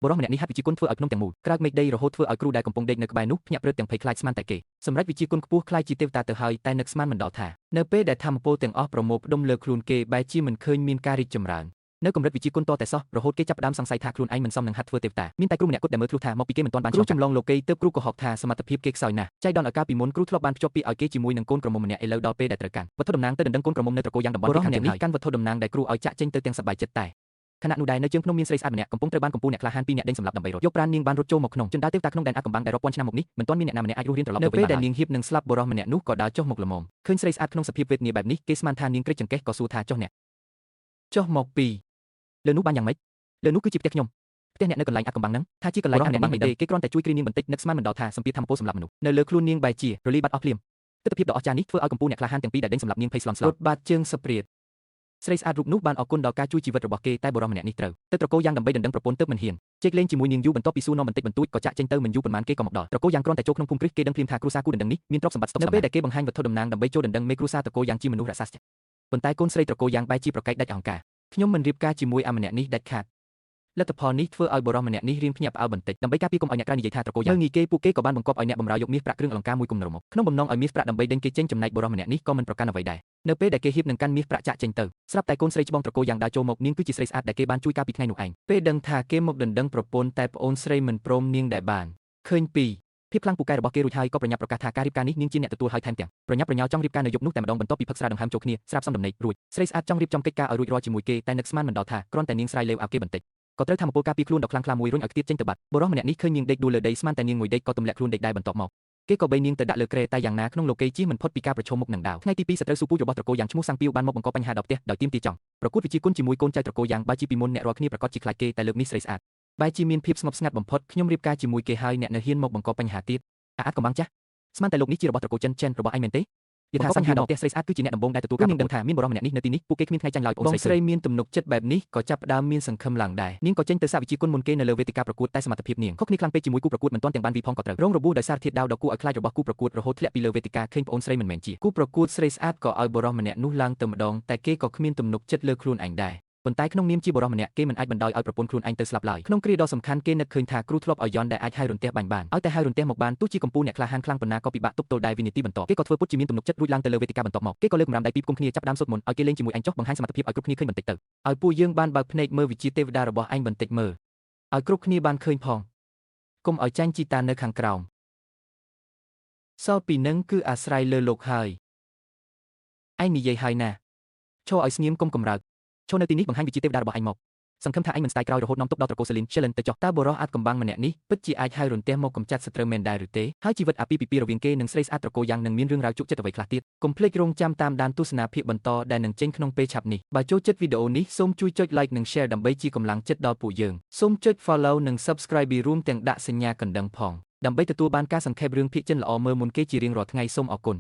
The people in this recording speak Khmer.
បរិះម្នាក់នេះហាត់វិជាគុណធ្វើឲ្យភ្នំទាំងមូលក្រើកមេឃដីរហូតធ្វើឲ្យគ្រូដែលកំពុងដេកនៅក្បែរនោះភ្ញាក់ព្រឹកទាំងភ័យខ្លាចស្មានតែគេសម្រាប់វិជាគុណខ្ពស់ខ្លាចជាទេវតាទៅហើយតែនឹកស្មានមិនដល់ថានៅពេលដែលធម្មពលទាំងអស់ប្រមូលផ្ដុំលើខ្លួនគេបែរជាមិនឃើញមានការរីកចម្រើននៅកម្រិតវិជាគុណតតែសោះរហូតគេចាប់ផ្ដើមសង្ស័យថាខ្លួនឯងមិនសមនឹងហាត់ធ្វើទេវតាមានតែគ្រូម្នាក់គត់ដែលមើលធ្លុះថាមកពីគេមិនទាន់បានគ្រូចម្លងលោកីទើបគ្រូក៏ហកថាសមត្ថភាពគេខ្សោយណាស់ចៃដន្យឲ្យកាលពីមុនគ្រូធ្លាប់បានភ្ជាប់ពាក្យឲ្យគេជាមួយនឹងកូនក្រមុំម្នាក់ឥឡូវដល់ពេលដែលត្រូវកាន់វត្ថុតំណាងទៅដណ្ដឹងកូនក្រមុំនៅត្រកូលយ៉ាងតំបន់ខាងនេះកាន់វត្ថុតំណាងដែលគ្រូឲ្យចាក់ចេញទៅទាំងសប្បាយចិត្តតែខណៈនោះដែរនៅជើងភ្នំមានស្រីស្អាតម្នាក់កំពុងត្រូវបានកំពូលអ្នកក្លាហានពីរនាក់ដេញសម្លាប់ដើម្បីរត់យកប្រាណនាងបានរត់ចូលមកក្នុងជណ្ដើរទេវតាក្នុងដែនអាថ៌កំបាំងដែលរាប់ពាន់ឆ្នាំមកនេះមិនទាន់មានអ្នកណាម្នាក់អាចរស់រានត្រឡប់ទៅវិញបាននៅពេលដែលនាងហៀបនឹងស្លាប់បុរសម្នាក់នោះក៏ដើរចុះមកល្មមឃើញស្រីស្អាតក្នុងសភាពវេទនាបែបនេះគេស្មានថានាងក្រិចចង្កេះក៏សួរថាចុះអ្នកចុះមកពីលើនោះបានយ៉ាងម៉េចលើនោះគឺជាផ្ទះខ្ញុំផ្ទះអ្នកនៅកន្លែងអាថ៌កំបាំងហ្នឹងថាជាកន្លែងអ្នកនេះមិនទេគេគ្រាន់តែជួយគ្រានាងបន្តិចនឹកស្មានមិនដល់ថាសម្ពាធធម្មពលសម្រាប់មនុស្សនៅលើខ្លួននាងបែរជារលីបាត់អស់ភ្លាមទិដ្ឋភាពដ៏អស្ចារ្យនេះធ្វើឲ្យកំពូលអ្នកក្លាហានទាំងពីរដែលដេញសម្លាប់នាងភ័យស្លន់ស្លោរត់បាត់ជើងសព្រាតស្រីស្អាតរូបនោះបានអរគុណដល់ការជួយជីវិតរបស់គេតែបុរសម្នាក់នេះត្រូវទៅត្រកូលយ៉ាងដើម្បីដណ្ដឹងប្រពន្ធទើបមិនហ៊ានជែកលេងជាមួយនាងយូរបន្ទាប់ពីសួរនាំបន្តិចបន្តួចក៏ចាក់ចេញទៅមិនយូរប៉ុន្មានគេក៏មកដល់ត្រកូលយ៉ាងគ្រាន់តែចូលក្នុងភូមិគ្រឹះគេដឹងភ្លាមថាគ្រួសារគូដណ្ដឹងនេះមានទ្រព្យសម្បត្តិស្តុកសម្បត្តិនៅពេលដែលគេបង្ហាញវត្ថុតំណាងដើម្បីចូលដណ្ដឹងមេគ្រួសារត្រកូលយ៉ាងជាមនុស្សរក្សាស្ទប៉ុន្តែកូនស្រីត្រកូលយ៉ាងបែរជាប្រកែកដាច់អហង្ការខ្ញុំមិនរៀបការជាមួយអាម្នាក់នេះដាច់ខាតលទ្ធផលនេះធ្វើឲ្យបុរសម្នាក់នេះរៀងភ្ញាក់ផ្អើលបន្តិចដើម្បីការពារកុំឲ្យអ្នកក្រៅនិយាយថាត្រកូលយ៉ាងងីគេពួកគេក៏បានបង្កប់ឲ្យអ្នកបម្រើយកមាសប្រាក់គ្រឿងអលង្ការមួយគុំនរមកក្នុងបំណងឲ្យមាសប្រាក់ដើម្បីដេញគេចេញចំណែកបុរសម្នាក់នេះក៏មិនប្រកាន់អ្វីដែរនៅពេលដែលគេហៀបនឹងកាន់មាសប្រាក់ចាក់ចេញទៅស្រាប់តែកូនស្រីច្បងត្រកូលយ៉ាងដើរចូលមកនាងគឺជាស្រីស្អាតដែលគេបានជួយការពីថ្ងៃនោះឯងពេលដឹងថាគេមកដណ្ដឹងប្រពន្ធតែប្អូនស្រីមិនព្រមនាងដែលបានឃើញពីភាពខ្លាំងពូកែរបស់គេរួចហើយក៏ប្រញាប់ប្រកាសថាការរៀបការនេះនាងជាអ្នកទទួលហើយថែមទាំងប្រញាប់ប្រញាល់ចង់រៀបការនៅយប់នោះតែម្ដងបន្ទាប់ពីផឹកស្រាដង្ហើមចូលគ្នាស្រាប់សំដំណេករួចស្រីស្អាតចង់រៀបចំកិច្ចការឲ្យរួចរាល់ជាមួយគេតែនឹកស្មានមិនដល់ថាគ្រាន់តែនាងស្រាយលេវឲ្យគេបន្តិចក៏ត្រូវធម្មពលការពារខ្លួនដ៏ខ្លាំងក្លាមួយរុញឲ្យខ្ទាតចេញទៅបាត់បុរសម្នាក់នេះឃើញនាងដេកដួលលើដីស្មានតែនាងងុយដេកក៏ទម្លាក់ខ្លួនដេកដែរបន្ទាប់មកគេក៏បីនាងទៅដាក់លើគ្រែតែយ៉ាងណាក្នុងលោកីជិះមិនផុតពីការប្រឈមមុខនឹងដាវថ្ងៃទី2សត្រូវស៊ូពូជរបស់ត្រកូលយ៉ាងឈ្មោះសាំងពីវបានមកបង្កបញ្ហាដល់ផ្ទះដោយទាមទារចង់ប្រកួតវិជាគុណជាមួយកូនចៅត្រកូលយ៉ាងបែរជាពីមុនអ្នករាល់គ្នាប្រកាសជាខ្លាចគេតែលើកនេះស្រីស្អាតបែរជាមានភាពស្ងប់ស្ងាត់បំផុតខ្ញុំរៀបការជាមួយគេហើយអ្នកនៅហ៊ានមកបង្កបញ្ហាទៀតអាកំបាំងចាស់ស្មានតែលោកនេះជារបស់ត្រកូលចិនចិនរបស់ឯងមែនទេយថាបញ្ហាដល់ផ្ទះស្រីស្អាតគឺជាអ្នកដំបងដែលទទួលការនាងដឹងថាមានបុរសម្នាក់នេះនៅទីនេះពួកគេគ្មានថ្ងៃចាញ់ឡើយបងស្រីមានទំនុកចិត្តបែបនេះក៏ចាប់ផ្ដើមមានសង្ឃឹមឡើងដែរនាងក៏ចេញទៅសាកវិជាគុណមុនគេនៅលើវេទិកាប្រកួតតែសមត្ថភាពនាងខុសគ្នាខ្លាំងពេកជាមួយគូប្រកួតមិនទាន់ទាំងបានវិផងក៏ត្រូវរងរបួសដោយសារធាតុដាវដ៏គួរឲ្យខ្លាចរបស់គូប្រកួតរហូតធ្លាក់ពីលើវេទិកាឃើញប្អូនស្រីមិនមែនជាគូប្រកួតស្រីស្អាតក៏ឲ្យបុរសម្នាក់នោះឡើងទៅម្ដងតែគេក៏គ្មានទំនុកចិត្តលើខ្លួនឯងដែរប៉ុន្តែក្នុងនាមជាបុរសម្នាក់គេមិនអាចបណ្ដោយឲ្យប្រពន្ធខ្លួនឯងទៅស្លាប់ឡើយក្នុងគ្រាដ៏សំខាន់គេនឹកឃើញថាគ្រូធ្លាប់ឲ្យយន់ដែលអាចហៅរន្ទះបាញ់បានឲ្យតែហៅរន្ទះមកបានទោះជាកម្ពុជាអ្នកក្លាហានខ្លាំងប៉ុណ្ណាក៏ពិបាកទប់ទល់ដែរវិនាទីបន្ទាប់គេក៏ធ្វើពុតជាមានទំនុកចិត្តរួចឡើងទៅលើវេទិកាបន្ទាប់មកគេក៏លើកកម្រាមដៃពីរគុំគ្នាចាប់ដើមសុទ្ធមុនឲ្យគេលេងជាមួយឯងចុះបង្ហាញសមត្ថភាពឲ្យគ្រប់គ្នាឃើញបន្តិចទៅឲ្យពួកយើងបានបើកភ្នែកមើលវិជាទេវតារបស់ឯងបន្តិចមើលឲ្យគ្រប់គ្នាបានឃើញផងកុំឲ្យចាញ់ជីតានៅខាងក្រោមសល់ពីនឹងគឺអាស្រ័យលើលោកហើយឯងនិយាយហើយណាឈរឲ្យស្ងៀមកុំកំរើកឈរនៅទីនេះបង្ហាញវិជាទេវតារបស់ឯងមកសង្ឃឹមថាឯងមិនស្ដាយក្រោយរហូតនាំទុកដល់ត្រកូលសេលីន Challenge ទៅចុះតើបុរសអាចកំបាំងម្នាក់នេះពិតជាអាចហៅរន្ទះមកកំចាត់សត្រូវមែនដែរឬទេហើយជីវិតអាពាហ៍ពិពាហ៍រវាងគេនិងស្រីស្អាតត្រកូលយ៉ាងនឹងមានរឿងរ៉ាវជក់ចិត្តអ្វីខ្លះទៀតកុំភ្លេចរងចាំតាមដានទស្សនាភាគបន្តដែលនឹងចេញក្នុងពេលឆាប់នេះបើចូលចិត្តវីដេអូនេះសូមជួយចុច like និង share ដើម្បីជាកម្លាំងចិត្តដល់ពួកយើងសូមចុច follow និង subscribe រួមទាំងដាក់សញ្ញាកណ្ដឹងផងដើម្បីទទួលបានការសង្ខេបរឿងភាគចិនល្អមើលមុនគេជារៀងរាល់ថ្ងៃសូមអរគុណ